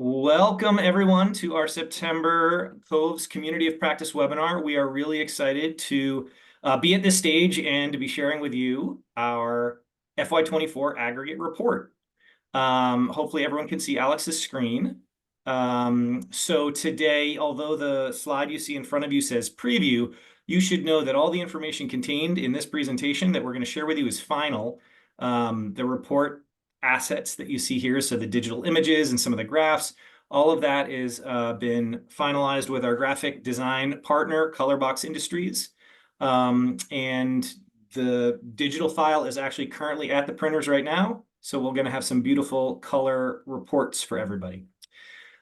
Welcome everyone to our September COVES Community of Practice webinar. We are really excited to be at this stage and to be sharing with you our FY24 Aggregate Report. Hopefully everyone can see Alex's screen. So today, although the slide you see in front of you says preview, you should know that all the information contained in this presentation that we're going to share with you is final. The report assets that you see here, so the digital images and some of the graphs, all of that is been finalized with our graphic design partner, Colorbox Industries. And the digital file is actually currently at the printers right now, so we're going to have some beautiful color reports for everybody.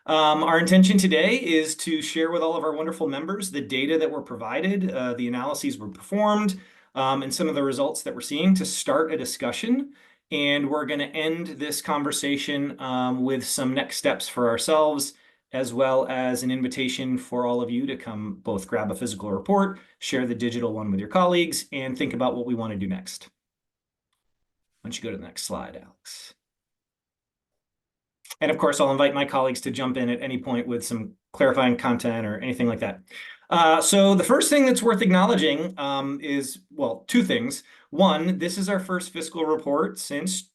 Our intention today is to share with all of our wonderful members the data that were provided, the analyses were performed, and some of the results that we're seeing to start a discussion. And we're going to end this conversation with some next steps for ourselves, as well as an invitation for all of you to come both grab a physical report, share the digital one with your colleagues, and think about what we want to do next. Why don't you go to the next slide, Alex? And of course, I'll invite my colleagues to jump in at any point with some clarifying content or anything like that. So the first thing that's worth acknowledging is, well, two things. One, this is our first fiscal report since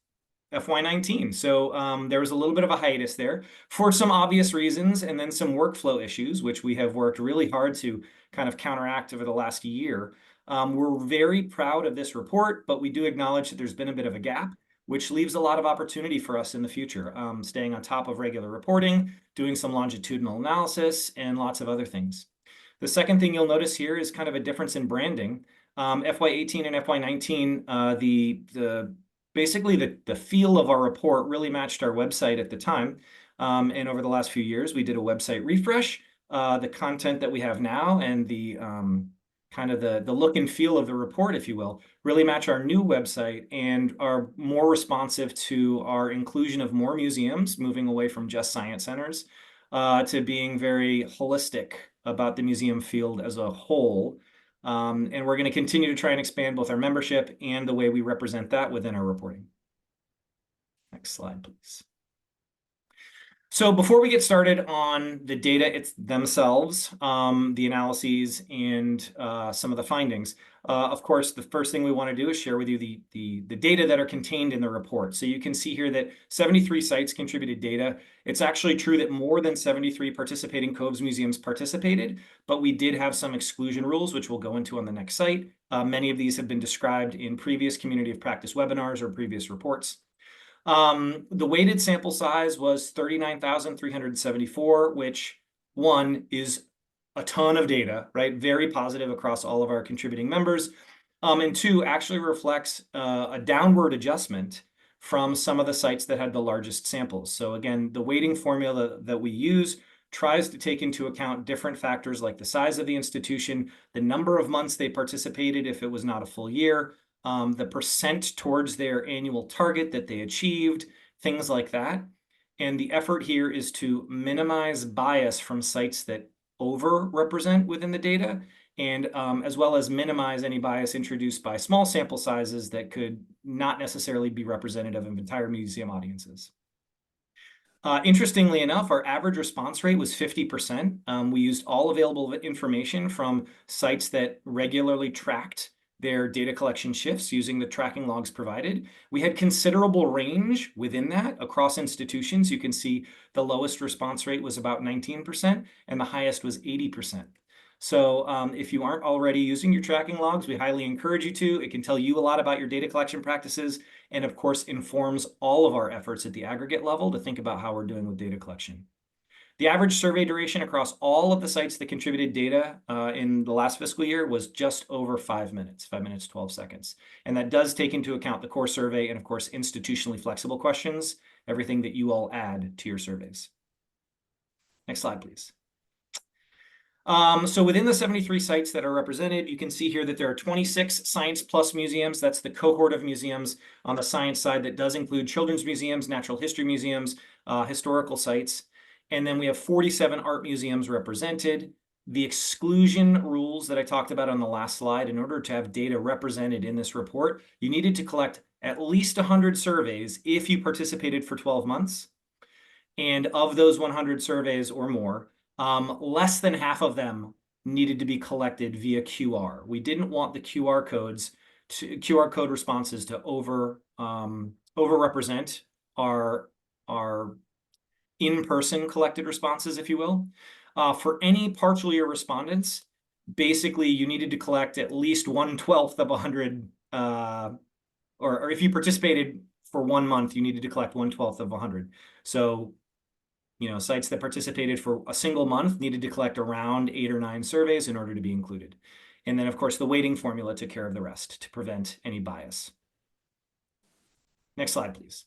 FY19. So there was a little bit of a hiatus there for some obvious reasons, and then some workflow issues, which we have worked really hard to kind of counteract over the last year. We're very proud of this report, but we do acknowledge that there's been a bit of a gap, which leaves a lot of opportunity for us in the future, staying on top of regular reporting, doing some longitudinal analysis, and lots of other things. The second thing you'll notice here is kind of a difference in branding. FY18 and FY19, basically the feel of our report really matched our website at the time. And over the last few years, we did a website refresh. The content that we have now and the kind of the look and feel of the report, if you will, really match our new website and are more responsive to our inclusion of more museums, moving away from just science centers, to being very holistic about the museum field as a whole. And we're going to continue to try and expand both our membership and the way we represent that within our reporting. Next slide, please. So before we get started on the data themselves, the analyses, and some of the findings, of course, the first thing we want to do is share with you the data that are contained in the report. So you can see here that 73 sites contributed data. It's actually true that more than 73 participating COVES museums participated, but we did have some exclusion rules, which we'll go into on the next site. Many of these have been described in previous Community of Practice webinars or previous reports. The weighted sample size was 39,374, which one is a ton of data, right? Very positive across all of our contributing members. And two, actually reflects a downward adjustment from some of the sites that had the largest samples. So again, the weighting formula that we use tries to take into account different factors like the size of the institution, the number of months they participated if it was not a full year, the percent towards their annual target that they achieved, things like that. And the effort here is to minimize bias from sites that over-represent within the data, and as well as minimize any bias introduced by small sample sizes that could not necessarily be representative of entire museum audiences. Interestingly enough, our average response rate was 50%. We used all available information from sites that regularly tracked their data collection shifts using the tracking logs provided. We had considerable range within that across institutions. You can see the lowest response rate was about 19% and the highest was 80%. So if you aren't already using your tracking logs, we highly encourage you to. It can tell you a lot about your data collection practices and of course informs all of our efforts at the aggregate level to think about how we're doing with data collection. The average survey duration across all of the sites that contributed data in the last fiscal year was just over 5 minutes, 5 minutes, 12 seconds. And that does take into account the core survey and, of course, institutionally flexible questions, everything that you all add to your surveys. Next slide, please. So within the 73 sites that are represented, you can see here that there are 26 Science Plus museums. That's the cohort of museums on the science side that does include children's museums, natural history museums, historical sites. And then we have 47 art museums represented. The exclusion rules that I talked about on the last slide, in order to have data represented in this report, you needed to collect at least 100 surveys if you participated for 12 months. And of those 100 surveys or more, less than half of them needed to be collected via QR. We didn't want the QR code responses to overrepresent our in-person collected responses, if you will. For any partial year respondents, basically you needed to collect at least 1/12 of 100, or if you participated for 1 month, you needed to collect 1/12 of 100. So, sites that participated for a single month needed to collect around 8 or 9 surveys in order to be included. And then, of course, the weighting formula took care of the rest to prevent any bias. Next slide, please.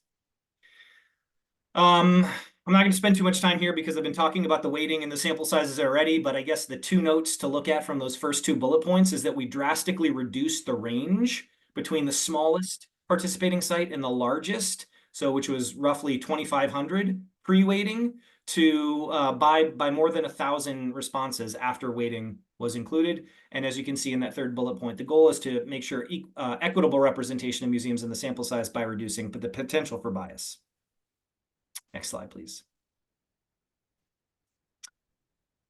I'm not going to spend too much time here because I've been talking about the weighting and the sample sizes already, but I guess the 2 notes to look at from those first 2 bullet points is that we drastically reduced the range between the smallest participating site and the largest, so which was roughly 2,500 pre-weighting, to by more than 1,000 responses after weighting was included. And as you can see in that 3rd bullet point, the goal is to make sure equitable representation of museums in the sample size by reducing the potential for bias. Next slide, please.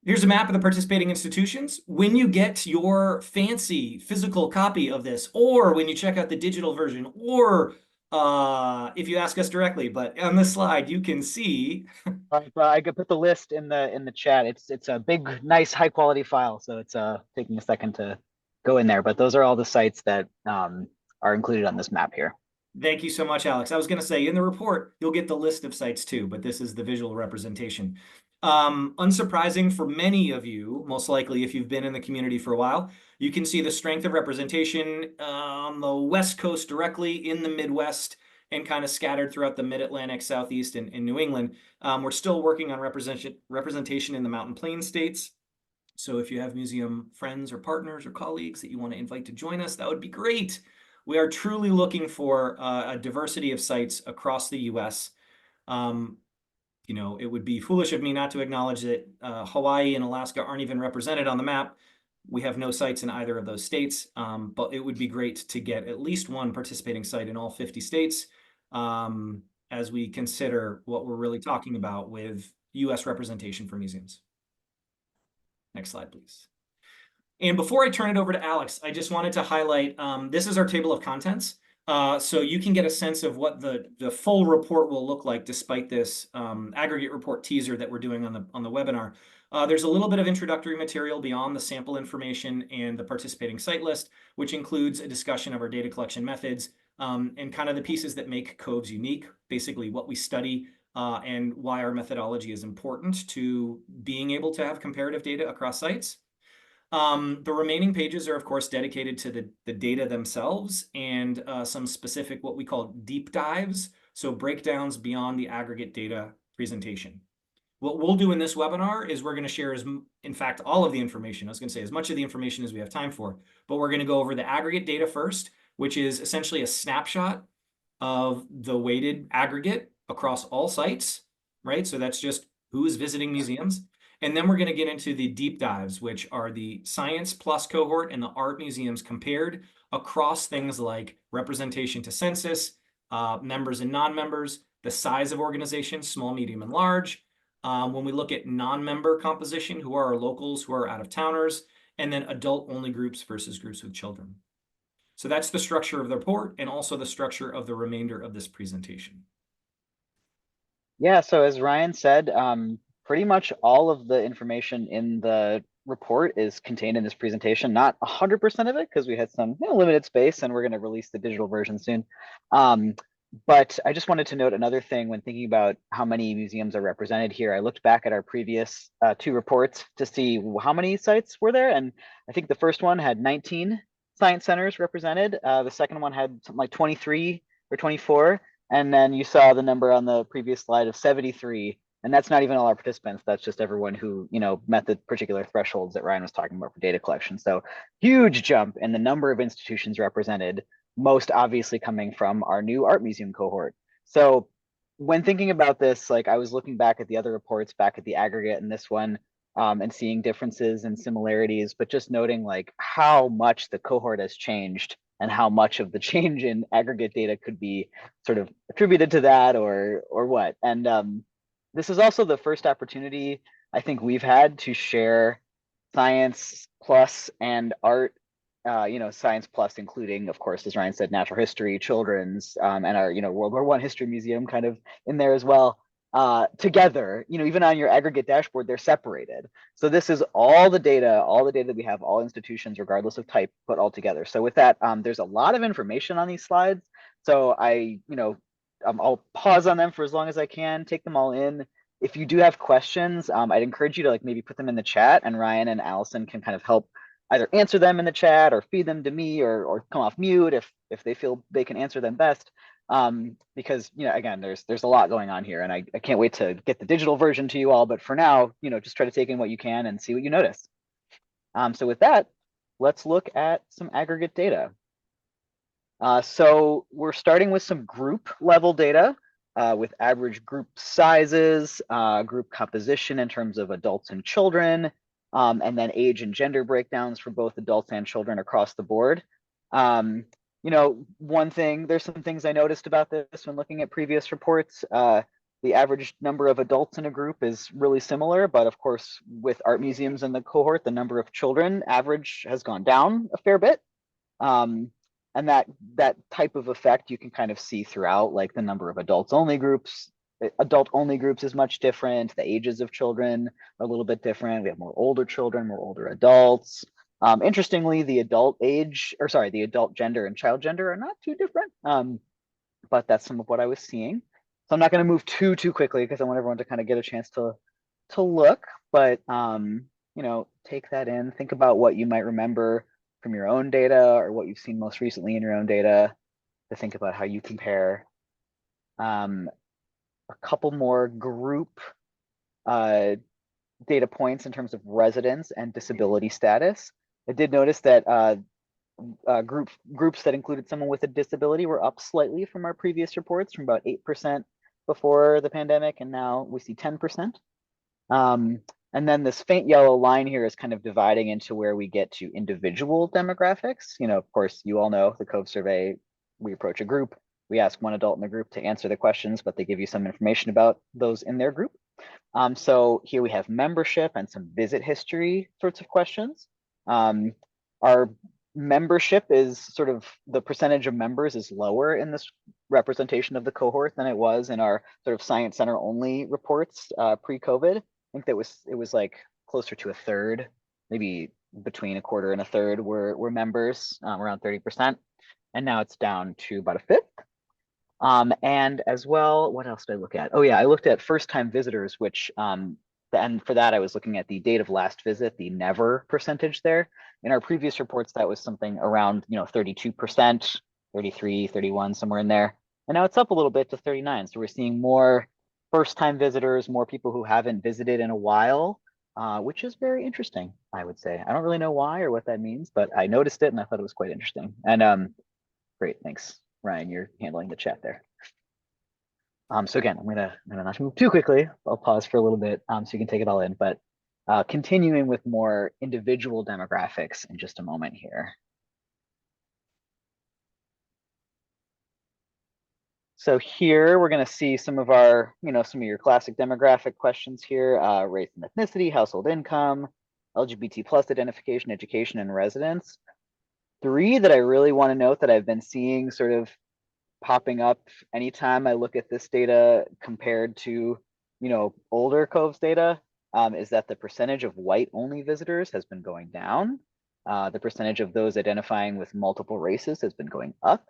Here's a map of the participating institutions. When you get your fancy physical copy of this, or when you check out the digital version, or if you ask us directly, but on this slide, you can see. I could put the list in the chat. It's a big, nice, high quality file, so it's taking a second to go in there. But those are all the sites that are included on this map here. Thank you so much, Alex. I was going to say in the report, you'll get the list of sites too, but this is the visual representation. Unsurprising for many of you, most likely if you've been in the community for a while, you can see the strength of representation on the West Coast directly, in the Midwest, and kind of scattered throughout the Mid-Atlantic, Southeast, and New England. We're still working on representation in the Mountain Plains states. So if you have museum friends or partners or colleagues that you want to invite to join us, that would be great. We are truly looking for a diversity of sites across the U.S. It would be foolish of me not to acknowledge that Hawaii and Alaska aren't even represented on the map. We have no sites in either of those states, but it would be great to get at least one participating site in all 50 states as we consider what we're really talking about with U.S. representation for museums. Next slide, please. And before I turn it over to Alex, I just wanted to highlight, this is our table of contents. So you can get a sense of what the full report will look like despite this aggregate report teaser that we're doing on the webinar. There's a little bit of introductory material beyond the sample information and the participating site list, which includes a discussion of our data collection methods and kind of the pieces that make COVES unique, basically what we study and why our methodology is important to being able to have comparative data across sites. The remaining pages are, of course, dedicated to the data themselves and some specific what we call deep dives, so breakdowns beyond the aggregate data presentation. What we'll do in this webinar is we're going to share, in fact, all of the information. I was going to say as much of the information as we have time for, but we're going to go over the aggregate data first, which is essentially a snapshot of the weighted aggregate across all sites, right? So that's just who is visiting museums. And then we're going to get into the deep dives, which are the Science Plus cohort and the art museums compared across things like representation to census, members and non-members, the size of organizations, small, medium, and large. When we look at non-member composition, who are our locals, who are out-of-towners, and then adult-only groups versus groups with children. So that's the structure of the report and also the structure of the remainder of this presentation. Yeah, so as Ryan said, pretty much all of the information in the report is contained in this presentation. Not 100% of it, because we had some limited space and we're going to release the digital version soon. But I just wanted to note another thing when thinking about how many museums are represented here. I looked back at our previous 2 reports to see how many sites were there. And I think the first one had 19 science centers represented. The second one had something like 23 or 24. And then you saw the number on the previous slide of 73. And that's not even all our participants. That's just everyone who, met the particular thresholds that Ryan was talking about for data collection. So huge jump in the number of institutions represented, most obviously coming from our new art museum cohort. So when thinking about this, like I was looking back at the other reports, back at the aggregate and this one, and seeing differences and similarities, but just noting like how much the cohort has changed and how much of the change in aggregate data could be sort of attributed to that or what. And This is also the first opportunity I think we've had to share science plus and art, science plus including, of course, as Ryan said, natural history, children's, and our, World War I History Museum kind of in there as well, together. Even on your aggregate dashboard, they're separated. So this is all the data that we have, all institutions, regardless of type, put all together. So with that, there's a lot of information on these slides. So I'll pause on them for as long as I can, take them all in. If you do have questions, I'd encourage you to maybe put them in the chat, and Ryan and Allison can kind of help either answer them in the chat or feed them to me, or come off mute if they feel they can answer them best. Because again, there's a lot going on here, and I can't wait to get the digital version to you all. But for now, just try to take in what you can and see what you notice. So with that, let's look at some aggregate data. So we're starting with some group level data with average group sizes, group composition in terms of adults and children, and then age and gender breakdowns for both adults and children across the board. One thing, there's some things I noticed about this when looking at previous reports. The average number of adults in a group is really similar, but of course, with art museums in the cohort, the number of children average has gone down a fair bit. And that type of effect you can kind of see throughout, like the number of adult only groups is much different. The ages of children are a little bit different. We have more older children, more older adults. Interestingly, the adult gender and child gender are not too different. But that's some of what I was seeing. So I'm not going to move too quickly because I want everyone to kind of get a chance to look. But take that in. Think about what you might remember from your own data or what you've seen most recently in your own data to think about how you compare. A couple more group data points in terms of residence and disability status. I did notice that groups that included someone with a disability were up slightly from our previous reports, from about 8% before the pandemic, and now we see 10%. And then this faint yellow line here is kind of dividing into where we get to individual demographics. Of course, you all know the COVES survey, we approach a group, we ask one adult in the group to answer the questions, but they give you some information about those in their group. So here we have membership and some visit history sorts of questions. Our membership is sort of, the percentage of members is lower in this representation of the cohort than it was in our sort of Science Center only reports pre-COVID. I think that it was like closer to a third, maybe between a quarter and a third were members, around 30%. And now it's down to about a fifth. And as well, what else did I look at? Oh yeah, I looked at first time visitors, which, and for that I was looking at the date of last visit, the never percentage there. In our previous reports, that was something around 32%, 33, 31, somewhere in there. And now it's up a little bit to 39. So we're seeing more first time visitors, more people who haven't visited in a while, which is very interesting, I would say. I don't really know why or what that means, but I noticed it and I thought it was quite interesting. And great, thanks, Ryan, you're handling the chat there. So again, I'm gonna not move too quickly. I'll pause for a little bit so you can take it all in, but continuing with more individual demographics in just a moment here. So here we're going to see some of our, some of your classic demographic questions here: race and ethnicity, household income, LGBT plus identification, education, and residence. Three that I really want to note that I've been seeing sort of popping up anytime I look at this data compared to, older COVES data, is that the percentage of white only visitors has been going down. The percentage of those identifying with multiple races has been going up.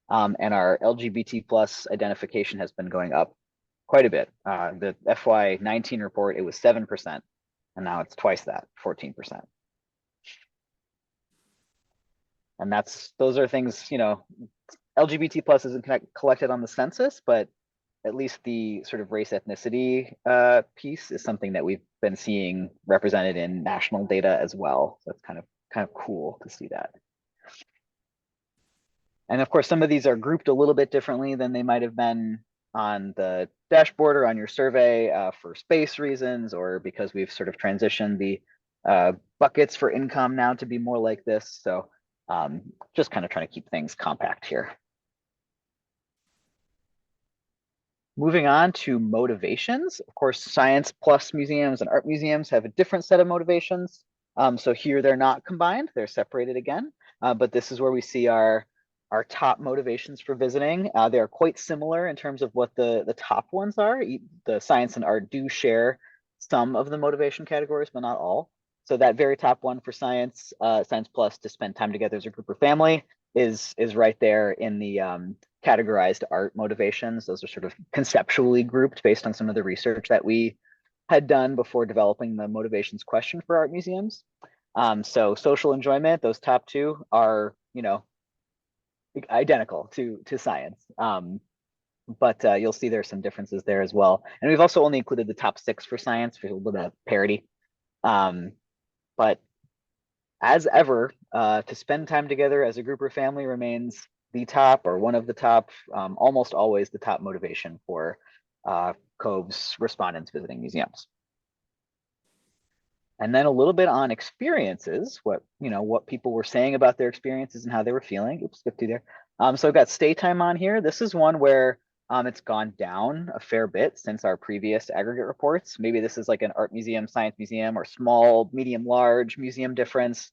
And our LGBT plus identification has been going up quite a bit. The FY19 report, it was 7%, and now it's twice that, 14%. And those are things, LGBT plus isn't collected on the census, but at least the sort of race ethnicity piece is something that we've been seeing represented in national data as well. So it's kind of cool to see that. And of course, some of these are grouped a little bit differently than they might have been on the dashboard or on your survey for space reasons, or because we've sort of transitioned the buckets for income now to be more like this. So just kind of trying to keep things compact here. Moving on to motivations. Of course, science plus museums and art museums have a different set of motivations. So here they're not combined, they're separated again. But this is where we see our top motivations for visiting. They are quite similar in terms of what the top ones are. The science and art do share some of the motivation categories, but not all. So that very top one for science, science plus, to spend time together as a group or family, is right there in the categorized art motivations. Those are sort of conceptually grouped based on some of the research that we had done before developing the motivations question for art museums. So social enjoyment, those top two are, identical to science. But you'll see there's some differences there as well. And we've also only included the top 6 for science for a little bit of parity. But as ever, to spend time together as a group or family remains the top, or one of the top, almost always the top motivation for COVES respondents visiting museums. And then a little bit on experiences, what people were saying about their experiences and how they were feeling. Oops, skip through there. So I've got stay time on here. This is one where it's gone down a fair bit since our previous aggregate reports. Maybe this is like an art museum, science museum, or small, medium, large museum difference.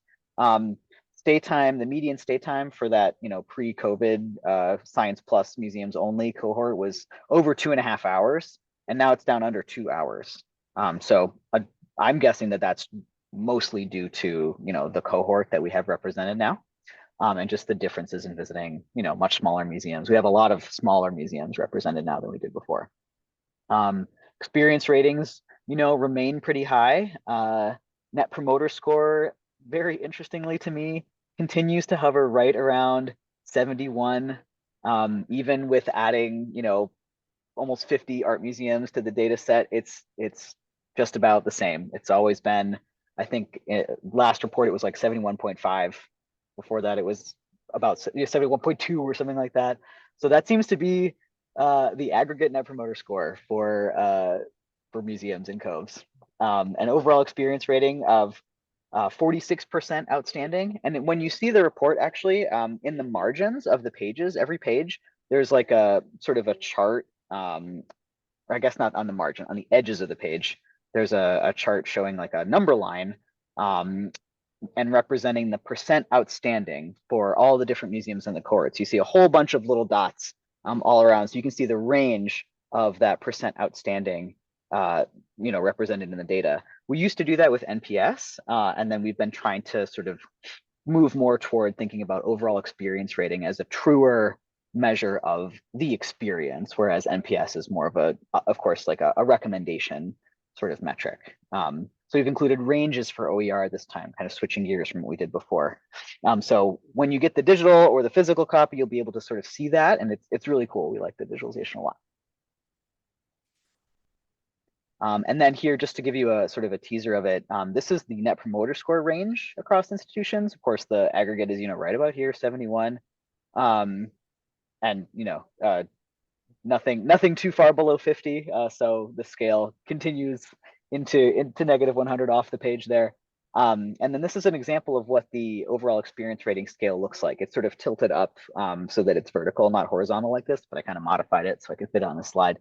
Stay time, the median stay time for that, pre-COVID science plus museums only cohort was over 2.5 hours, and now it's down under 2 hours. So I'm guessing that that's mostly due to, the cohort that we have represented now, and just the differences in visiting, much smaller museums. We have a lot of smaller museums represented now than we did before. Experience ratings, remain pretty high. Net promoter score, very interestingly to me, continues to hover right around 71, even with adding, almost 50 art museums to the data set. It's just about the same. It's always been, I think, last report it was like 71.5. Before that it was about 71.2 or something like that. So that seems to be the aggregate net promoter score for museums in COVES. An overall experience rating of 46% outstanding. And when you see the report, actually, in the margins of the pages, every page, there's like a sort of a chart, or I guess not on the margin, on the edges of the page, there's a chart showing like a number line and representing the percent outstanding for all the different museums in the cohorts. You see a whole bunch of little dots all around. So you can see the range of that percent outstanding, represented in the data. We used to do that with NPS, and then we've been trying to sort of move more toward thinking about overall experience rating as a truer measure of the experience, whereas NPS is more of course, like a recommendation sort of metric. So we've included ranges for OER this time, kind of switching gears from what we did before. So when you get the digital or the physical copy, you'll be able to sort of see that, and it's really cool. We like the visualization a lot. And then here, just to give you a sort of a teaser of it, this is the net promoter score range across institutions. Of course, the aggregate is, right about here, 71. And, nothing too far below 50. So the scale continues into negative 100 off the page there. And then this is an example of what the overall experience rating scale looks like. It's sort of tilted up so that it's vertical, not horizontal like this, but I kind of modified it so I could fit it on the slide.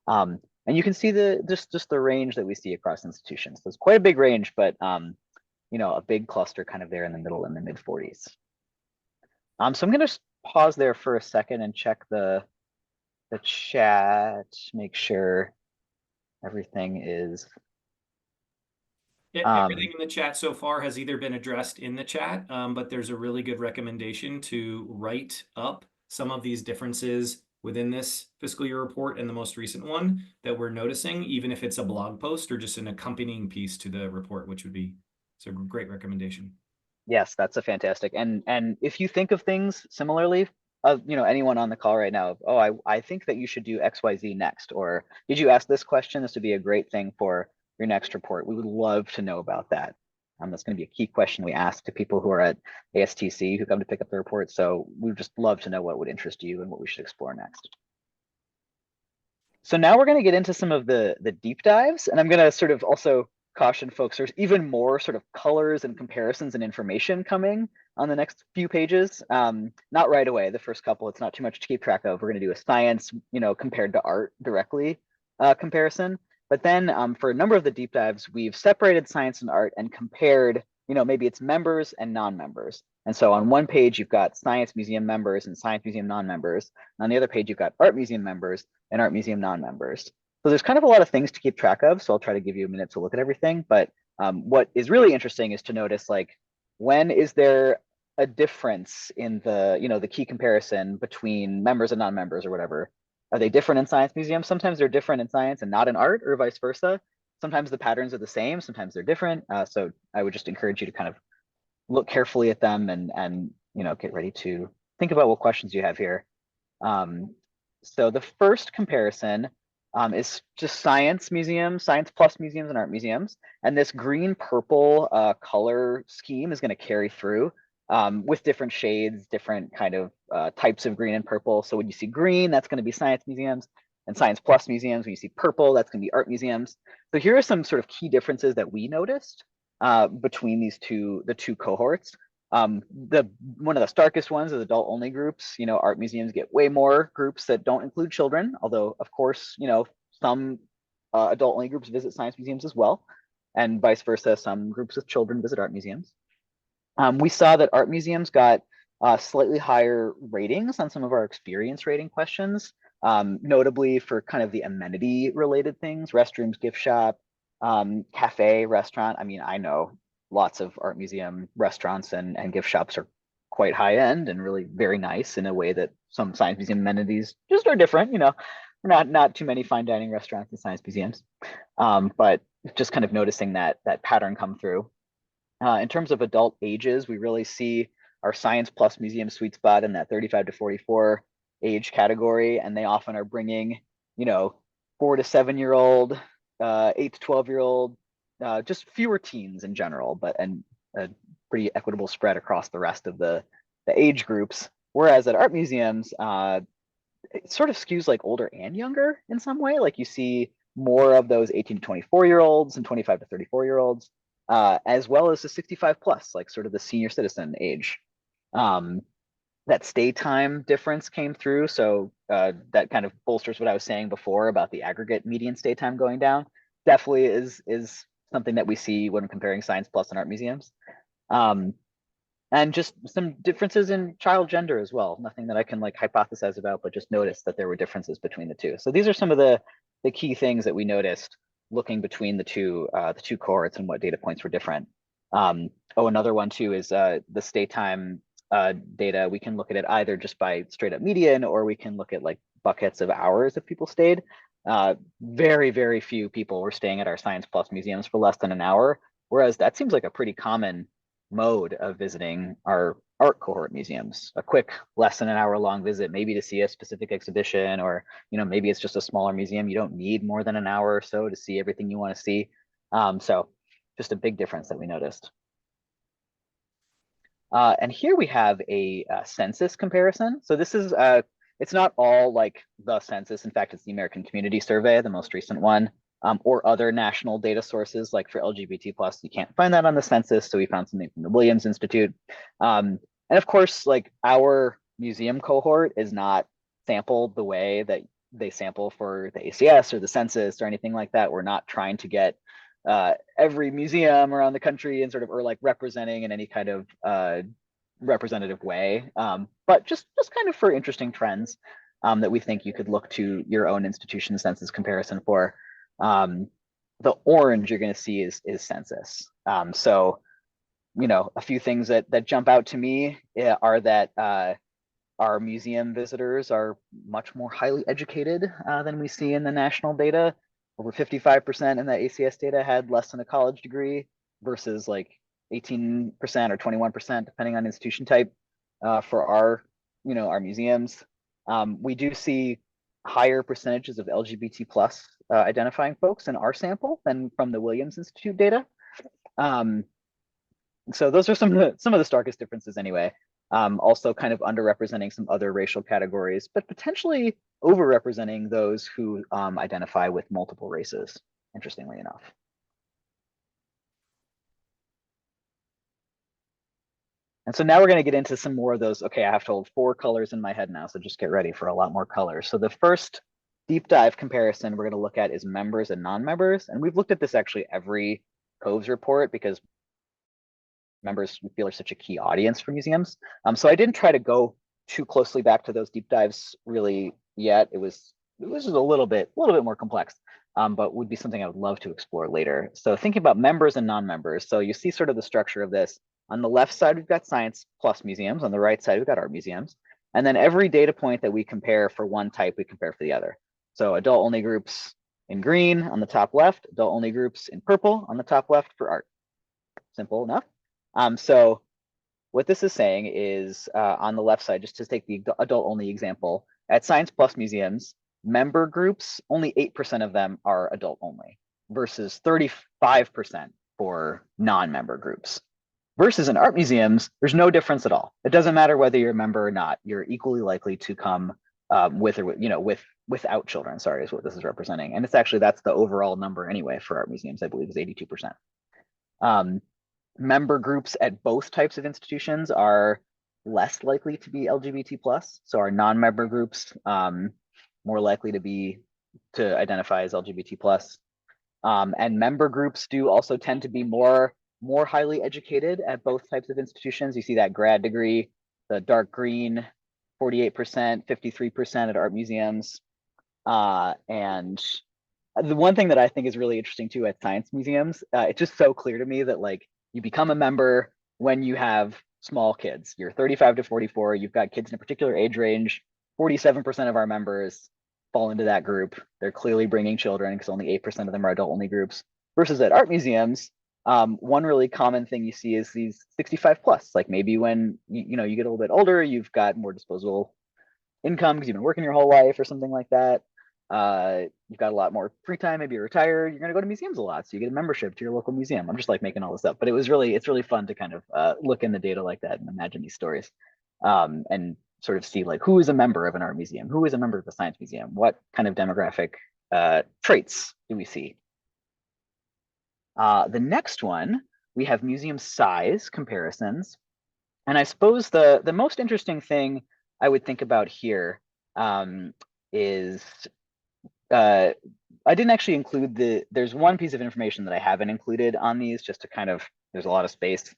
And you can see just the range that we see across institutions. So it's quite a big range, but a big cluster kind of there in the middle in the mid 40s. So I'm going to pause there for a second and check the chat, make sure everything is. Everything in the chat so far has either been addressed in the chat, but there's a really good recommendation to write up some of these differences within this fiscal year report and the most recent one that we're noticing, even if it's a blog post or just an accompanying piece to the report, which would be a great recommendation. Yes, that's a fantastic. And if you think of things similarly, anyone on the call right now, I think that you should do XYZ next, or did you ask this question? This would be a great thing for your next report. We would love to know about that. That's going to be a key question we ask to people who are at ASTC who come to pick up the report. So we'd just love to know what would interest you and what we should explore next. So now we're going to get into some of the deep dives, and I'm going to sort of also caution folks, there's even more sort of colors and comparisons and information coming on the next few pages. Not right away, the first couple, it's not too much to keep track of. We're going to do a science, compared to art directly comparison. But then for a number of the deep dives, we've separated science and art and compared, maybe it's members and non-members. And so on one page, you've got Science Museum members and Science Museum non-members. On the other page, you've got Art Museum members and Art Museum non-members. So there's kind of a lot of things to keep track of. So I'll try to give you a minute to look at everything. But what is really interesting is to notice, like, when is there a difference in the key comparison between members and non-members or whatever? Are they different in Science Museums? Sometimes they're different in science and not in art, or vice versa. Sometimes the patterns are the same, sometimes they're different. So I would just encourage you to kind of look carefully at them and get ready to think about what questions you have here. So the first comparison is just science museums, science plus museums and art museums. And this green purple color scheme is going to carry through with different shades, different kind of types of green and purple. So when you see green, that's going to be science museums, and science plus museums. When you see purple, that's going to be art museums. So here are some sort of key differences that we noticed between the two cohorts. One of the starkest ones is adult only groups. Art museums get way more groups that don't include children, although of course, some adult only groups visit science museums as well, and vice versa. Some groups with children visit art museums. We saw that art museums got slightly higher ratings on some of our experience rating questions, notably for kind of the amenity related things, restrooms, gift shop, cafe, restaurant. I mean, I know lots of art museum restaurants and gift shops are quite high end and really very nice in a way that some science museum amenities just are different. Not too many fine dining restaurants in science museums, but just kind of noticing that pattern come through. In terms of adult ages, we really see our science plus museum sweet spot in that 35 to 44 age category, and they often are bringing 4 to 7-year-old, 8 to 12-year-old, just fewer teens in general, and a pretty equitable spread across the rest of the age groups. Whereas at art museums, it sort of skews like older and younger in some way. Like you see more of those 18 to 24-year-olds and 25 to 34-year-olds, as well as the 65 plus, like sort of the senior citizen age. That stay time difference came through. So that kind of bolsters what I was saying before about the aggregate median stay time going down. Definitely is something that we see when comparing science plus and art museums. And just some differences in child gender as well. Nothing that I can like hypothesize about, but just notice that there were differences between the two. So these are some of the key things that we noticed looking between the two cohorts and what data points were different. Another one too is the stay time data. We can look at it either just by straight up median, or we can look at like buckets of hours that people stayed. Very, very few people were staying at our science plus museums for less than an hour, whereas that seems like a pretty common mode of visiting our art cohort museums. A quick less than an hour long visit, maybe to see a specific exhibition, or maybe it's just a smaller museum. You don't need more than an hour or so to see everything you want to see. So just a big difference that we noticed. And here we have a census comparison. So this is it's not all like the census. In fact, it's the American Community Survey, the most recent one, or other national data sources. Like for LGBT plus, you can't find that on the census. So we found something from the Williams Institute. And of course, like our museum cohort is not sampled the way that they sample for the ACS or the census or anything like that. We're not trying to get every museum around the country and or like representing in any kind of representative way, but just kind of for interesting trends that we think you could look to your own institution census comparison for. The orange you're going to see is census. So a few things that jump out to me are that our museum visitors are much more highly educated than we see in the national data. Over 55% in the ACS data had less than a college degree versus like 18% or 21%, depending on institution type, for our museums. We do see higher percentages of LGBT plus identifying folks in our sample than from the Williams Institute data. So those are some of the starkest differences anyway. Also kind of underrepresenting some other racial categories, but potentially overrepresenting those who identify with multiple races, interestingly enough. And so now we're going to get into some more of those. Okay, I have to hold 4 colors in my head now, so just get ready for a lot more colors. So the first deep dive comparison we're going to look at is members and non-members. And we've looked at this actually every COVES report because members we feel are such a key audience for museums. So I didn't try to go too closely back to those deep dives really yet. It was just a little bit more complex, but would be something I would love to explore later. So thinking about members and non-members. So you see sort of the structure of this. On the left side, we've got science plus museums. On the right side, we've got art museums. And then every data point that we compare for one type, we compare for the other. So adult only groups in green on the top left, adult only groups in purple on the top left for art. Simple enough. So what this is saying is on the left side, just to take the adult only example, at Science Plus museums, member groups, only 8% of them are adult only versus 35% for non-member groups. Versus in art museums, there's no difference at all. It doesn't matter whether you're a member or not. You're equally likely to come without children. Sorry, is what this is representing. And it's actually, that's the overall number anyway for art museums, I believe is 82%. Member groups at both types of institutions are less likely to be LGBT plus. So our non-member groups more likely to identify as LGBT plus. And member groups do also tend to be more highly educated at both types of institutions. You see that grad degree, the dark green, 48%, 53% at art museums. And the one thing that I think is really interesting too at science museums, it's just so clear to me that like you become a member when you have small kids. You're 35 to 44, you've got kids in a particular age range. 47% of our members fall into that group. They're clearly bringing children because only 8% of them are adult only groups. Versus at art museums, one really common thing you see is these 65 plus. Like maybe when you get a little bit older, you've got more disposable income because you've been working your whole life or something like that. You've got a lot more free time, maybe you're retired, you're going to go to museums a lot, so you get a membership to your local museum. I'm just like making all this up, but it's really fun to kind of look in the data like that and imagine these stories, and sort of see like who is a member of an art museum, who is a member of a science museum, what kind of demographic traits do we see. The next one, we have museum size comparisons, and I suppose the most interesting thing I would think about here is I didn't actually include there's one piece of information that I haven't included on these just to kind of, there's a lot of space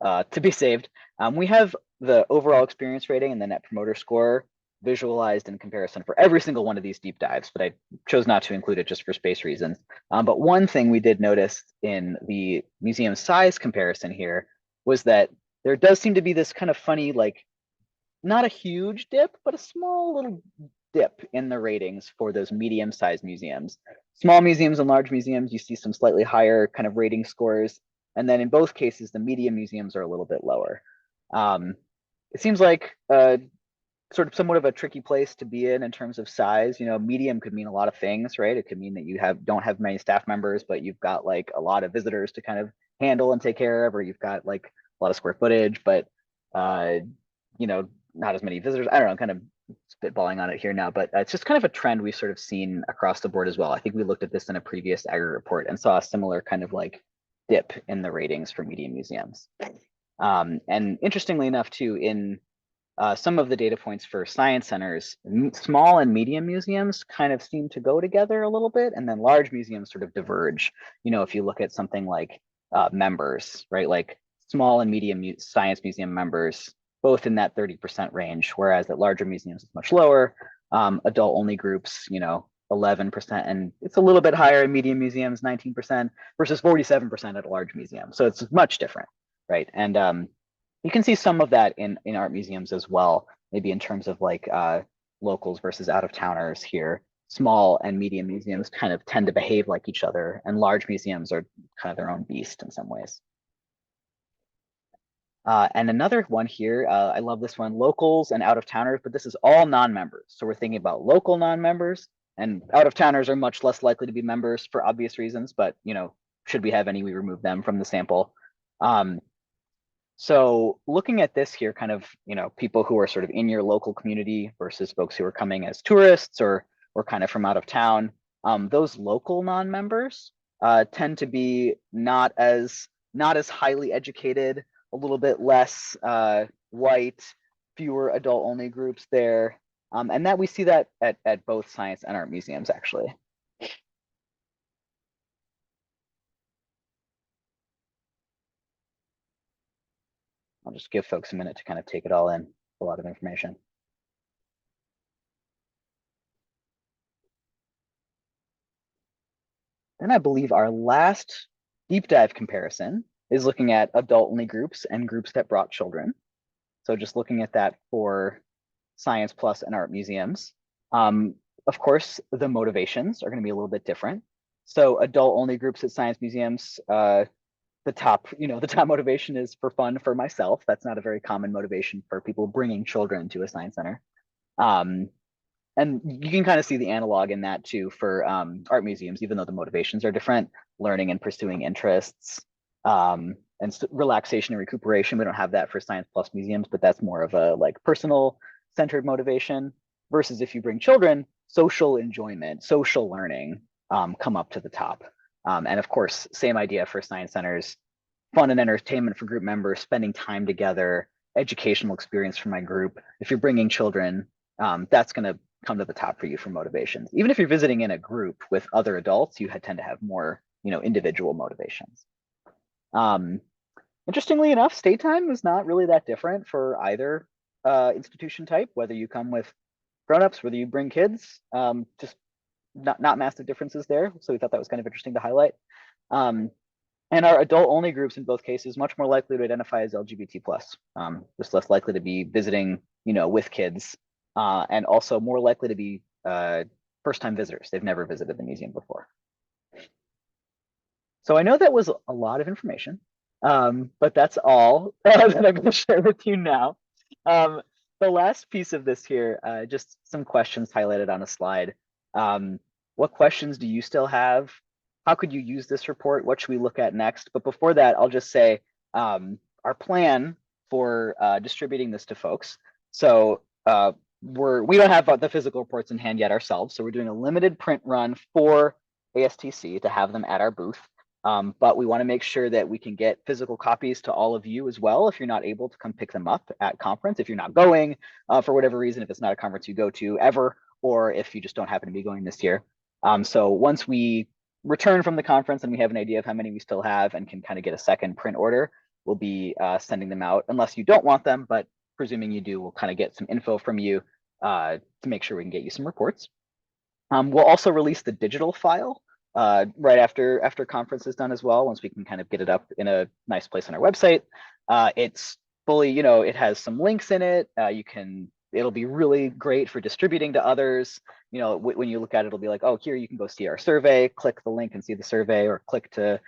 to be saved. We have the overall experience rating and the net promoter score visualized in comparison for every single one of these deep dives, but I chose not to include it just for space reasons. But one thing we did notice in the museum size comparison here was that there does seem to be this kind of funny, like not a huge dip, but a small little dip in the ratings for those medium-sized museums. Small museums and large museums, you see some slightly higher kind of rating scores. And then in both cases, the medium museums are a little bit lower. It seems like sort of somewhat of a tricky place to be in terms of size. Medium could mean a lot of things, right? It could mean that you don't have many staff members, but you've got like a lot of visitors to kind of handle and take care of, or you've got like a lot of square footage, but not as many visitors. I don't know, kind of spitballing on it here now, but it's just kind of a trend we've sort of seen across the board as well. I think we looked at this in a previous aggregate report and saw a similar kind of like dip in the ratings for medium museums. And interestingly enough too, in some of the data points for science centers, small and medium museums kind of seem to go together a little bit, and then large museums sort of diverge. If you look at something like members, right? Like small and medium science museum members, both in that 30% range, whereas at larger museums it's much lower. Adult only groups, 11%, and it's a little bit higher in medium museums, 19% versus 47% at a large museum. So it's much different, right? And you can see some of that in art museums as well, maybe in terms of like locals versus out-of-towners here. Small and medium museums kind of tend to behave like each other, and large museums are kind of their own beast in some ways. And another one here, I love this one, locals and out-of-towners, but this is all non-members. So we're thinking about local non-members, and out-of-towners are much less likely to be members for obvious reasons, but should we have any, we remove them from the sample. So looking at this here, kind of, people who are sort of in your local community versus folks who are coming as tourists or kind of from out of town, those local non-members tend to be not as highly educated a little bit less white, fewer adult-only groups there. And that we see that at both science and art museums, actually. I'll just give folks a minute to kind of take it all in, a lot of information. Then I believe our last deep dive comparison is looking at adult-only groups and groups that brought children. So just looking at that for Science Plus and art museums. Of course, the motivations are going to be a little bit different. So adult-only groups at science museums, the top motivation is for fun for myself. That's not a very common motivation for people bringing children to a science center. And you can kind of see the analog in that too for art museums, even though the motivations are different, learning and pursuing interests, and relaxation and recuperation. We don't have that for Science Plus museums, but that's more of a like personal centered motivation versus if you bring children, social enjoyment, social learning come up to the top. And of course, same idea for science centers, fun and entertainment for group members, spending time together, educational experience for my group. If you're bringing children, that's going to come to the top for you for motivations. Even if you're visiting in a group with other adults, you tend to have more, individual motivations. Interestingly enough, stay time is not really that different for either institution type, whether you come with grownups, whether you bring kids, just not massive differences there. So we thought that was kind of interesting to highlight. And our adult-only groups in both cases much more likely to identify as LGBT+, just less likely to be visiting, with kids, and also more likely to be first-time visitors. They've never visited the museum before. So I know that was a lot of information, but that's all that I'm going to share with you now. The last piece of this here, just some questions highlighted on a slide. What questions do you still have? How could you use this report? What should we look at next? But before that, I'll just say our plan for distributing this to folks. So we don't have the physical reports in hand yet ourselves. So we're doing a limited print run for ASTC to have them at our booth. But we want to make sure that we can get physical copies to all of you as well if you're not able to come pick them up at conference, if you're not going for whatever reason, if it's not a conference you go to ever, or if you just don't happen to be going this year. So once we return from the conference and we have an idea of how many we still have and can kind of get a second print order, we'll be sending them out unless you don't want them, but presuming you do, we'll kind of get some info from you to make sure we can get you some reports. We'll also release the digital file right after conference is done as well, once we can kind of get it up in a nice place on our website. It's fully, it has some links in it. It'll be really great for distributing to others. When you look at it, it'll be like, oh, here you can go see our survey, click the link and see the survey, or click to,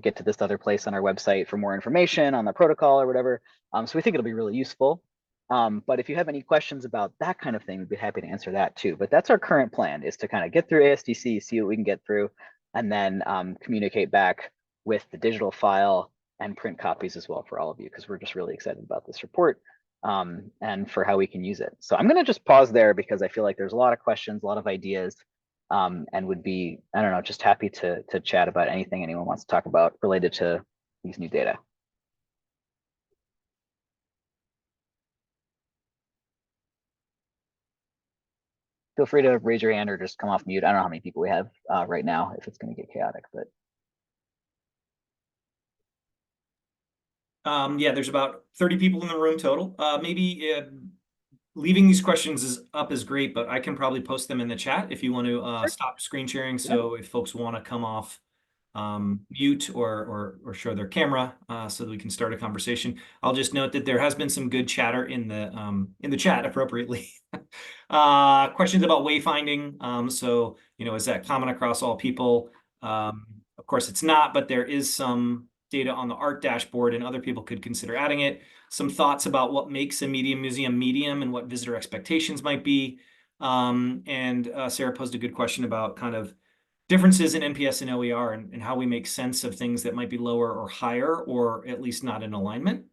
get to this other place on our website for more information on the protocol or whatever. So we think it'll be really useful. But if you have any questions about that kind of thing, we'd be happy to answer that too. But that's our current plan, is to kind of get through ASDC, see what we can get through, and then communicate back with the digital file and print copies as well for all of you, because we're just really excited about this report and for how we can use it. So I'm going to just pause there because I feel like there's a lot of questions, a lot of ideas, and would be, I don't know, just happy to chat about anything anyone wants to talk about related to these new data. Feel free to raise your hand or just come off mute. I don't know how many people we have right now, if it's going to get chaotic, but. Yeah, there's about 30 people in the room total. Maybe leaving these questions up is great, but I can probably post them in the chat if you want to Sure. stop screen sharing. So if folks want to come off mute or show their camera so that we can start a conversation. I'll just note that there has been some good chatter in the chat appropriately. Questions about wayfinding. So, is that common across all people? Of course it's not, but there is some data on the art dashboard and other people could consider adding it. Some thoughts about what makes a medium museum medium and what visitor expectations might be. And Sarah posed a good question about kind of differences in NPS and OER and how we make sense of things that might be lower or higher, or at least not in alignment.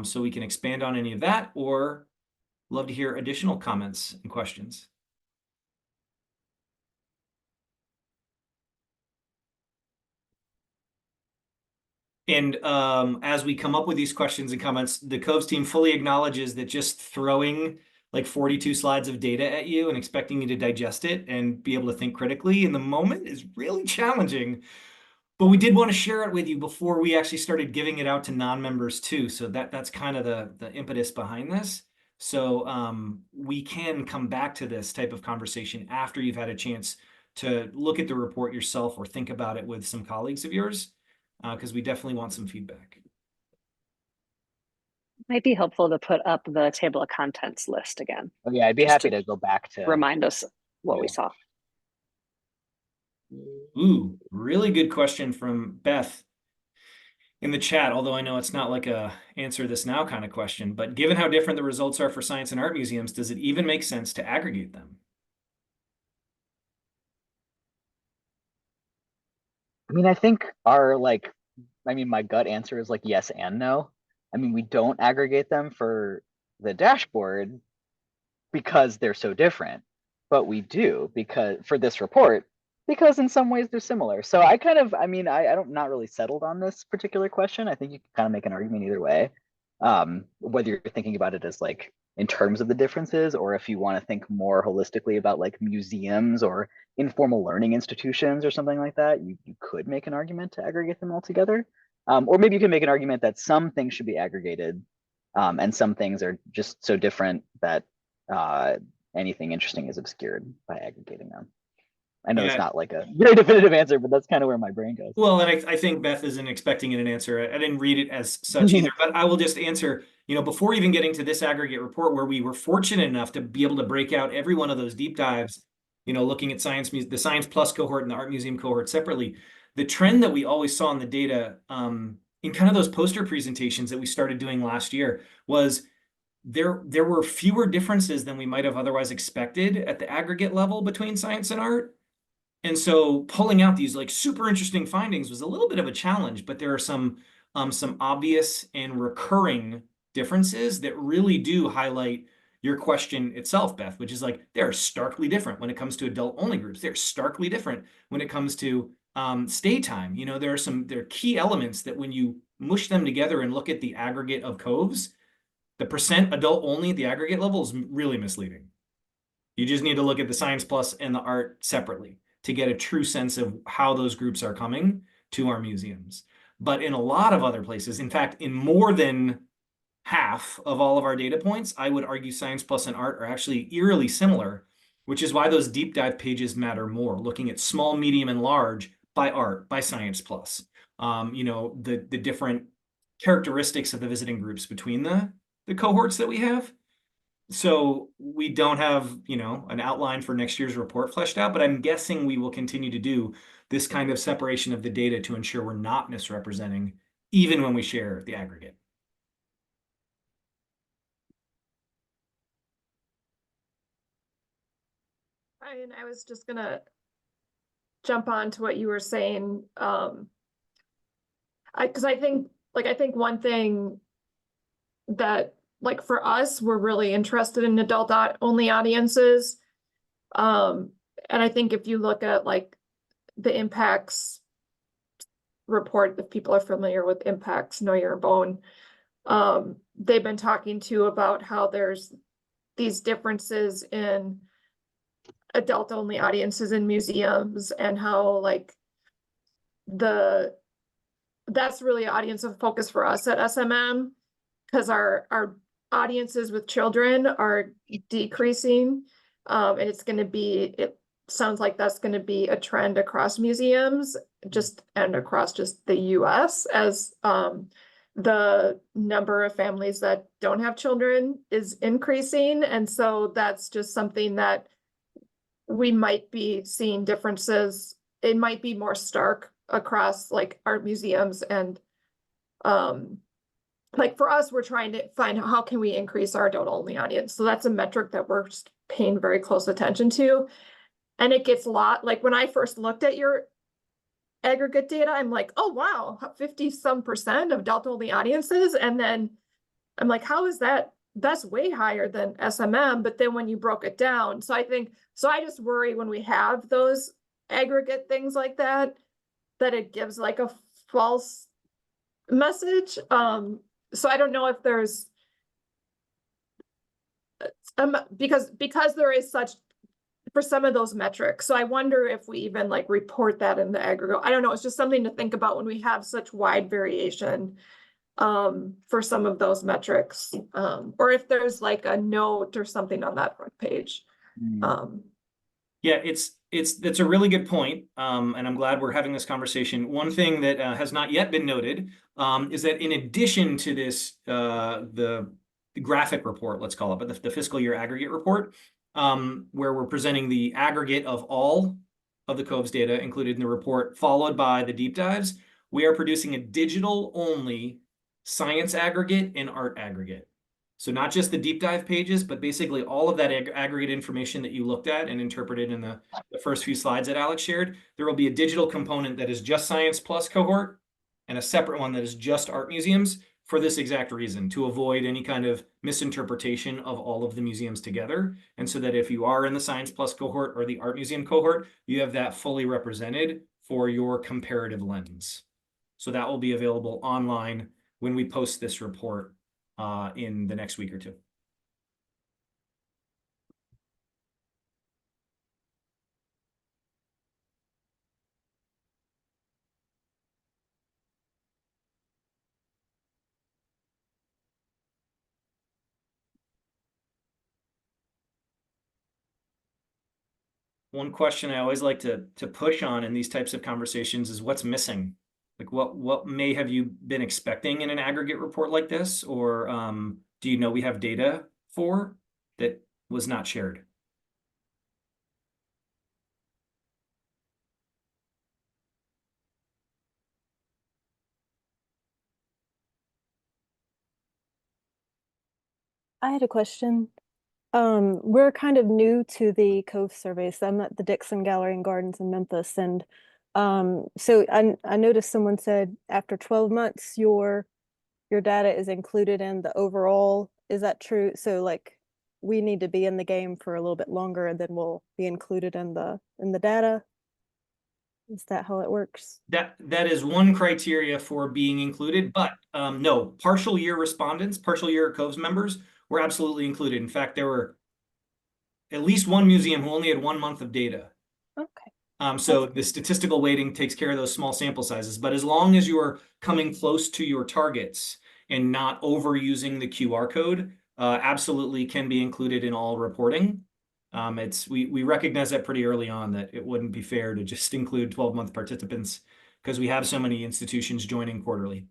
So we can expand on any of that, or love to hear additional comments and questions. And as we come up with these questions and comments, the COVES team fully acknowledges that just throwing like 42 slides of data at you and expecting you to digest it and be able to think critically in the moment is really challenging. But we did want to share it with you before we actually started giving it out to non-members too. So that's kind of the impetus behind this. So we can come back to this type of conversation after you've had a chance to look at the report yourself or think about it with some colleagues of yours, because we definitely want some feedback. Might be helpful to put up the table of contents list again. Oh, yeah, I'd be Just happy to to go back to. remind us what we Yeah. saw. Ooh, really good question from Beth in the chat, although I know it's not like a answer this now kind of question, but given how different the results are for science and art museums, does it even make sense to aggregate them? I mean, I think my gut answer is like yes and no. I mean, we don't aggregate them for the dashboard because they're so different, but we do because for this report, because in some ways they're similar. So I don't not really settled on this particular question. I think you can kind of make an argument either way. Whether you're thinking about it as like in terms of the differences, or if you want to think more holistically about like museums or informal learning institutions or something like that, you could make an argument to aggregate them all together. Or maybe you can make an argument that some things should be aggregated, and some things are just so different that anything interesting is obscured by aggregating them. I know it's not like a very definitive answer, but that's kind of where my brain goes. Well, and I think Beth isn't expecting an answer. I didn't read it as such either, but I will just answer, before even getting to this aggregate report where we were fortunate enough to be able to break out every one of those deep dives, looking at the Science Plus cohort and the Art Museum cohort separately, the trend that we always saw in the data in kind of those poster presentations that we started doing last year was there were fewer differences than we might have otherwise expected at the aggregate level between science and art. And so pulling out these like super interesting findings was a little bit of a challenge, but there are some obvious and recurring differences that really do highlight your question itself, Beth, which is like they're starkly different when it comes to adult only groups. They're starkly different when it comes to stay time. There are key elements that when you mush them together and look at the aggregate of COVES, the percent adult only at the aggregate level is really misleading. You just need to look at the Science Plus and the art separately to get a true sense of how those groups are coming to our museums. But in a lot of other places, in fact, in more than half of all of our data points, I would argue Science Plus and art are actually eerily similar, which is why those deep dive pages matter more, looking at small, medium, and large by art, by Science Plus. The different characteristics of the visiting groups between the cohorts that we have. So we don't have, an outline for next year's report fleshed out, but I'm guessing we will continue to do this kind of separation of the data to ensure we're not misrepresenting, even when we share the aggregate. And I was just gonna jump on to what you were saying. Because I think one thing that like for us, we're really interested in adult only audiences. And I think if you look at like the impacts report, if people are familiar with impacts, Know Your Bone, they've been talking to about how there's these differences in adult only audiences in museums and how like that's really an audience of focus for us at SMM, because our audiences with children are decreasing, and it sounds like that's going to be a trend across museums and across just the US as the number of families that don't have children is increasing. And so that's just something that we might be seeing differences. It might be more stark across like art museums and like for us, we're trying to find how can we increase our adult only audience. So that's a metric that we're paying very close attention to. And it gets a lot, like when I first looked at your aggregate data, I'm like, oh wow, 50-some% of adult only audiences. And then I'm like, how is that? That's way higher than SMM. But then when you broke it down, so I just worry when we have those aggregate things like that it gives like a false message. So I don't know if there's because there is such for some of those metrics. So I wonder if we even like report that in the aggregate. I don't know. It's just something to think about when we have such wide variation for some of those metrics. Or if there's like a note or something on that front page. Yeah, that's a really good point, and I'm glad we're having this conversation. One thing that has not yet been noted is that in addition to this, the graphic report, let's call it, but the fiscal year aggregate report, where we're presenting the aggregate of all of the COVES data included in the report, followed by the deep dives, we are producing a digital-only science aggregate and art aggregate. So not just the deep dive pages, but basically all of that aggregate information that you looked at and interpreted in the first few slides that Alex shared. There will be a digital component that is just science plus cohort and a separate one that is just art museums for this exact reason, to avoid any kind of misinterpretation of all of the museums together. And so that if you are in the science plus cohort or the art museum cohort, you have that fully represented for your comparative lens. So that will be available online when we post this report in the next week or two. One question I always like to push on in these types of conversations is what's missing. Like what may have you been expecting in an aggregate report like this, or do you know we have data for that was not shared? I had a question. We're kind of new to the Cove survey, so I'm at the Dixon Gallery and Gardens in Memphis, and so I noticed someone said after 12 months your data is included in the overall. Is that true? So like we need to be in the game for a little bit longer and then we'll be included in the data? Is that how it works? That is one criteria for being included, but no, partial year respondents, partial year COVES members were absolutely included. In fact, there were at least one museum who only had 1 month of data. Okay. So the statistical weighting takes care of those small sample sizes, but as long as you are coming close to your targets and not overusing the QR code, absolutely can be included in all reporting. We recognize that pretty early on that it wouldn't be fair to just include 12-month participants because we have so many institutions joining quarterly.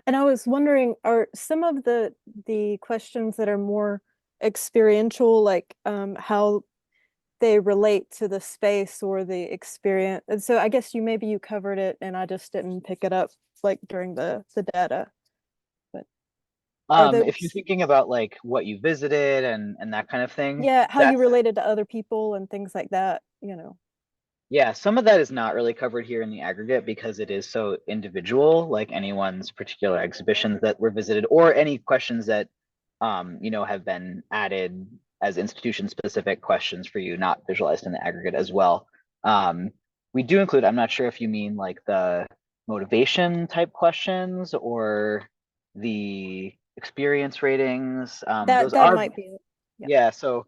And I was wondering, are some of the questions that are more experiential, like how they relate to the space or the experience? And so I guess maybe you covered it and I just didn't pick it up like during the data. But if you're thinking about like what you visited and that kind of thing. Yeah, how you related to other people and things like that, Yeah, some of that is not really covered here in the aggregate because it is so individual, like anyone's particular exhibitions that were visited or any questions that have been added as institution specific questions for you, not visualized in the aggregate as well. We do include, I'm not sure if you mean like the motivation type questions or the experience ratings. Those that might be it. Yeah, so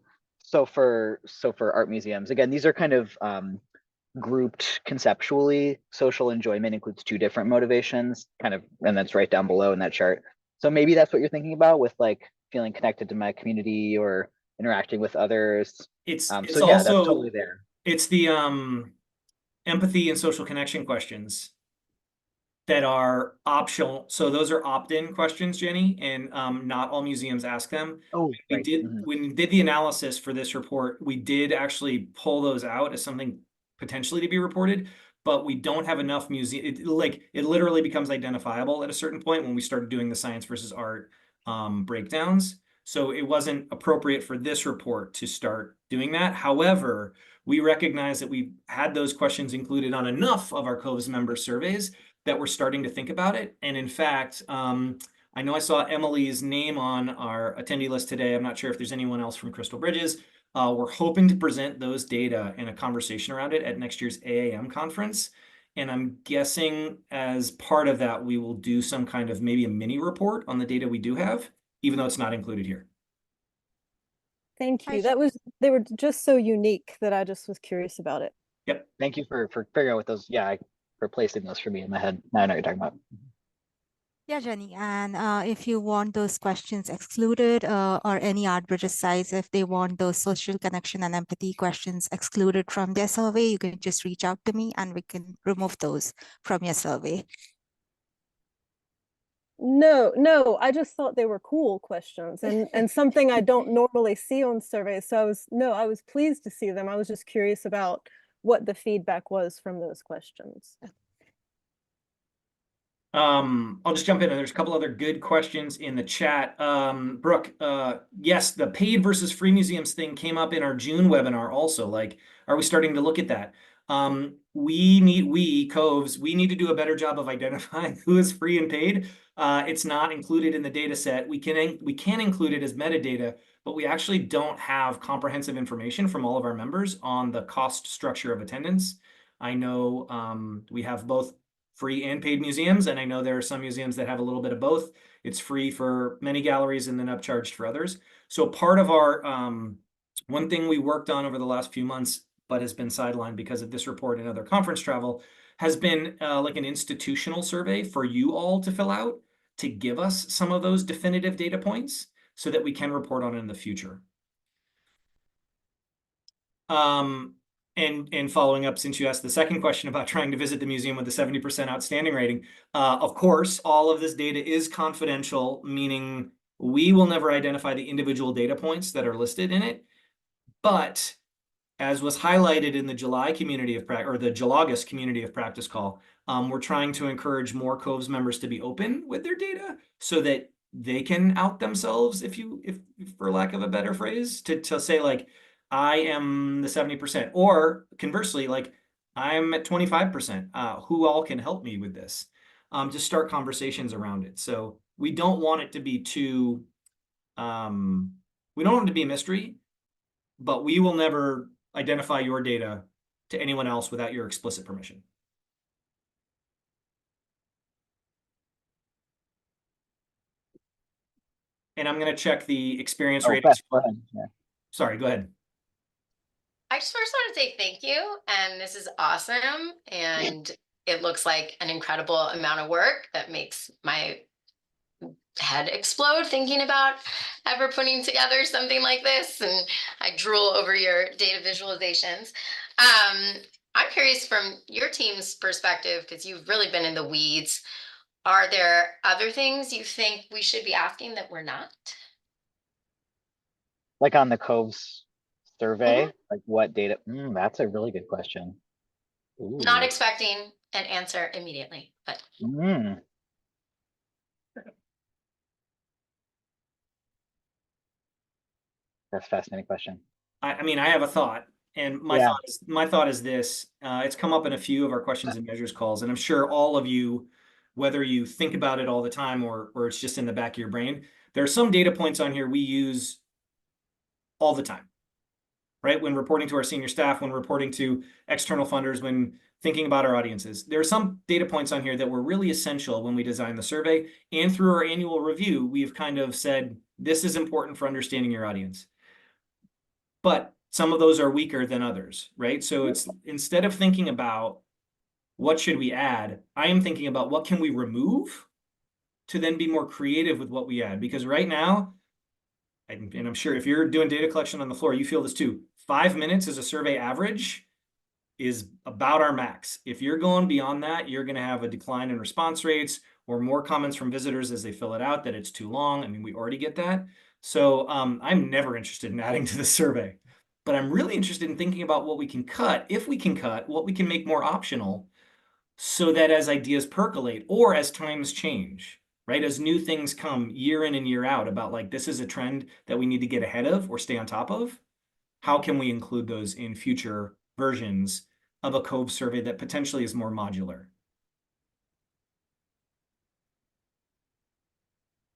for art museums, again, these are kind of grouped conceptually. Social enjoyment includes 2 different motivations, kind of, and that's right down below in that chart. So maybe that's what you're thinking about with like feeling connected to my community or interacting with others. It's so also, yeah, that's totally there. It's the empathy and social connection questions that are optional. So those are opt-in questions, Jenny, and not all museums ask them. Oh, right. When we did the analysis for this report, we did actually pull those out as something potentially to be reported, but we don't have enough it literally becomes identifiable at a certain point when we started doing the science versus art breakdowns. So it wasn't appropriate for this report to start doing that. However, we recognize that we've had those questions included on enough of our COVES member surveys that we're starting to think about it. And in fact, I know I saw Emily's name on our attendee list today. I'm not sure if there's anyone else from Crystal Bridges. We're hoping to present those data in a conversation around it at next year's AAM conference. And I'm guessing as part of that, we will do some kind of maybe a mini report on the data we do have, even though it's not included here. Thank you. They were just so unique that I just was curious about it. Yep. Thank you for figuring out what those, for placing those for me in my head. Now I know what you're talking about. Yeah, Jenny, and if you want those questions excluded or any Outbridges sites, if they want those social connection and empathy questions excluded from their survey, you can just reach out to me and we can remove those from your survey. No, I just thought they were cool questions and something I don't normally see on surveys. So I was pleased to see them. I was just curious about what the feedback was from those questions. I'll just jump in, and there's a couple other good questions in the chat. Brooke, yes, the paid versus free museums thing came up in our June webinar also. Like, are we starting to look at that? COVES, we need to do a better job of identifying who is free and paid. It's not included in the data set. We can include it as metadata, but we actually don't have comprehensive information from all of our members on the cost structure of attendance. I know we have both free and paid museums, and I know there are some museums that have a little bit of both. It's free for many galleries and then upcharged for others. So part of our one thing we worked on over the last few months, but has been sidelined because of this report and other conference travel, has been like an institutional survey for you all to fill out to give us some of those definitive data points so that we can report on it in the future. And following up, since you asked the second question about trying to visit the museum with a 70% outstanding rating, of course, all of this data is confidential, meaning we will never identify the individual data points that are listed in it. But as was highlighted in the July community of practice, or the August community of practice call, we're trying to encourage more COVES members to be open with their data so that they can out themselves, if for lack of a better phrase, to say like, I am the 70%, or conversely, like I'm at 25%. Who all can help me with this? To start conversations around it. So we don't want it to be too, we don't want it to be a mystery, but we will never identify your data to anyone else without your explicit permission. And I'm going to check the experience rate. Beth, go ahead. Yeah. Sorry, go ahead. I just first want to say thank you, and this is awesome, and it looks like an incredible amount of work that makes my head explode thinking about ever putting together something like this, and I drool over your data visualizations. I'm curious from your team's perspective, because you've really been in the weeds, are there other things you think we should be asking that we're not? Like on the COVES survey, like what data? That's a really good question. Ooh. Not expecting an answer immediately, but that's a fascinating question. I mean, I have a thought, and my thought is this. It's come up in a few of our questions and measures calls, and I'm sure all of you, whether you think about it all the time or it's just in the back of your brain, there are some data points on here we use all the time, right? When reporting to our senior staff, when reporting to external funders, when thinking about our audiences. There are some data points on here that were really essential when we designed the survey, and through our annual review, we've kind of said, this is important for understanding your audience. But some of those are weaker than others, right? So it's, instead of thinking about what should we add, I am thinking about what can we remove to then be more creative with what we add. Because right now, and I'm sure if you're doing data collection on the floor, you feel this too. 5 minutes as a survey average is about our max. If you're going beyond that, you're going to have a decline in response rates or more comments from visitors as they fill it out that it's too long. I mean, we already get that. So I'm never interested in adding to the survey, but I'm really interested in thinking about what we can cut, if we can cut, what we can make more optional, so that as ideas percolate or as times change, right? As new things come year in and year out about like, this is a trend that we need to get ahead of or stay on top of. How can we include those in future versions of a COVES survey that potentially is more modular?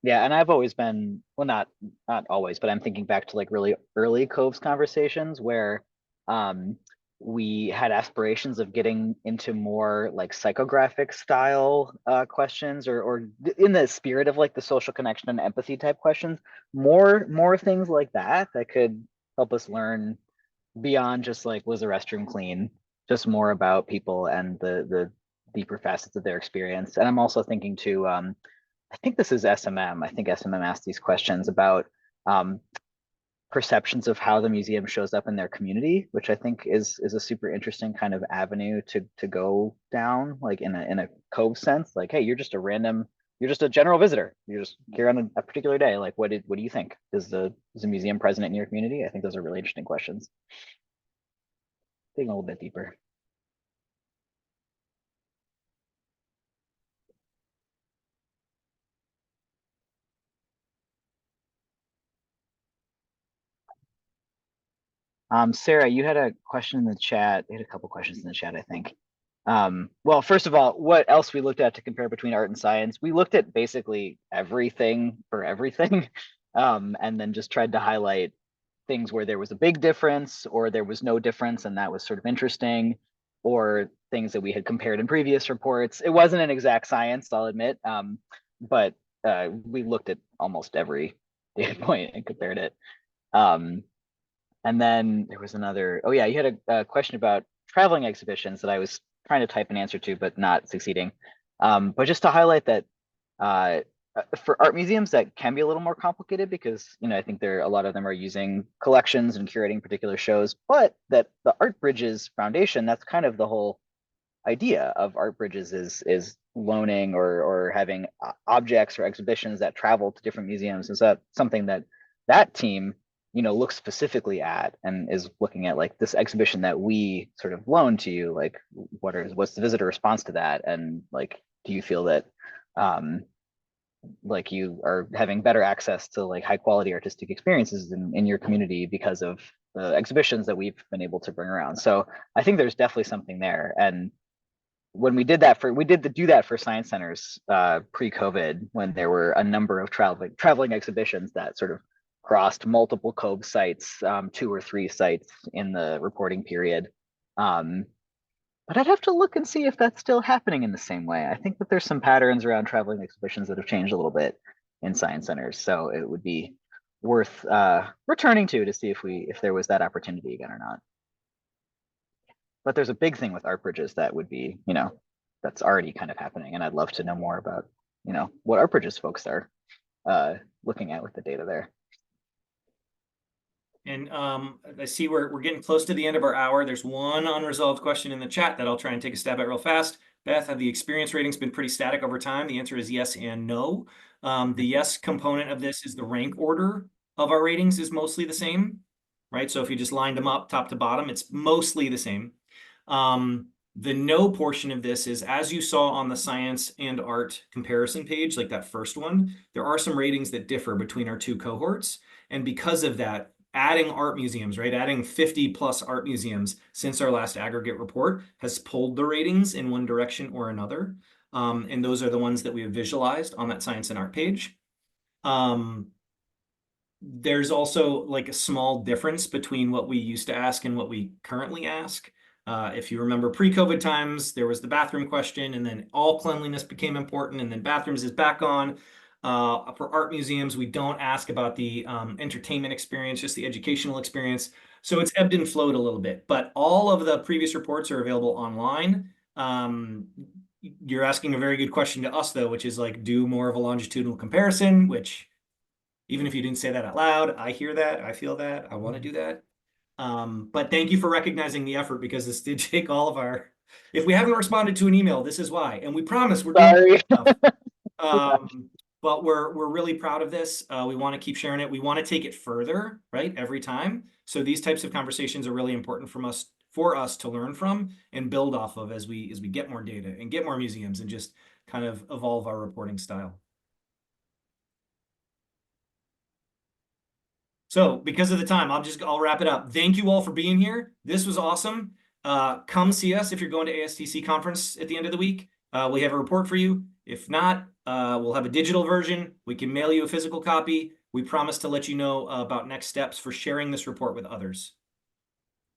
Yeah, and I've always been, well, not always, but I'm thinking back to like really early COVES conversations where we had aspirations of getting into more like psychographic style questions, or in the spirit of like the social connection and empathy type questions, more things like that could help us learn beyond just like, was the restroom clean, just more about people and the deeper facets of their experience. And I'm also thinking too, I think this is SMM. I think SMM asked these questions about perceptions of how the museum shows up in their community, which I think is a super interesting kind of avenue to go down, like in a Cove sense. Like, hey, you're just a general visitor. You're just here on a particular day. Like, what do you think? Is the museum present in your community? I think those are really interesting questions. Digging a little bit deeper. Sarah, you had a question in the chat. You had a couple questions in the chat, I think. Well, first of all, what else we looked at to compare between art and science? We looked at basically everything for everything, and then just tried to highlight things where there was a big difference or there was no difference, and that was sort of interesting, or things that we had compared in previous reports. It wasn't an exact science, I'll admit, but we looked at almost every data point and compared it. And then there was another, oh yeah, you had a question about traveling exhibitions that I was trying to type an answer to, but not succeeding. But just to highlight that for art museums, that can be a little more complicated because, I think a lot of them are using collections and curating particular shows, but that the Art Bridges Foundation, that's kind of the whole idea of Art Bridges is loaning or having objects or exhibitions that travel to different museums. Is that something that team looks specifically at and is looking at, like, this exhibition that we sort of loan to you, like what's the visitor response to that, and like, do you feel that like you are having better access to like high quality artistic experiences in your community because of the exhibitions that we've been able to bring around? So I think there's definitely something there. And when we did do that for science centers pre-COVID, when there were a number of traveling exhibitions that sort of crossed multiple COVES sites, 2 or 3 sites in the reporting period. But I'd have to look and see if that's still happening in the same way. I think that there's some patterns around traveling exhibitions that have changed a little bit in science centers. So it would be worth returning to see if there was that opportunity again or not. But there's a big thing with Art Bridges that would be, that's already kind of happening. And I'd love to know more about, what Art Bridges folks are looking at with the data there. And I see we're getting close to the end of our hour. There's one unresolved question in the chat that I'll try and take a stab at real fast. Beth, have the experience ratings been pretty static over time? The answer is yes and no. The yes component of this is the rank order of our ratings is mostly the same, right? So if you just lined them up top to bottom, it's mostly the same. The no portion of this is, as you saw on the science and art comparison page, like that first one, there are some ratings that differ between our 2 cohorts. And because of that, adding art museums, right? Adding 50 plus art museums since our last aggregate report has pulled the ratings in one direction or another. And those are the ones that we have visualized on that science and art page. There's also like a small difference between what we used to ask and what we currently ask. If you remember pre-COVID times, there was the bathroom question, and then all cleanliness became important, and then bathrooms is back on. For art museums, we don't ask about the entertainment experience, just the educational experience. So it's ebbed and flowed a little bit, but all of the previous reports are available online. You're asking a very good question to us though, which is like, do more of a longitudinal comparison, which even if you didn't say that out loud, I hear that, I feel that, I want to do that. But thank you for recognizing the effort, because this did take all of our, if we haven't responded to an email, this is why, and we promise we're doing stuff. But we're really proud of this. We want to keep sharing it. We want to take it further, right? Every time. So these types of conversations are really important for us to learn from and build off of as we get more data and get more museums and just kind of evolve our reporting style. So because of the time, I'll wrap it up. Thank you all for being here. This was awesome. Come see us if you're going to ASTC conference at the end of the week. We have a report for you. If not, we'll have a digital version. We can mail you a physical copy. We promise to let you know about next steps for sharing this report with others.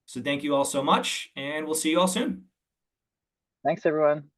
So thank you all so much, and we'll see you all soon. Thanks, everyone.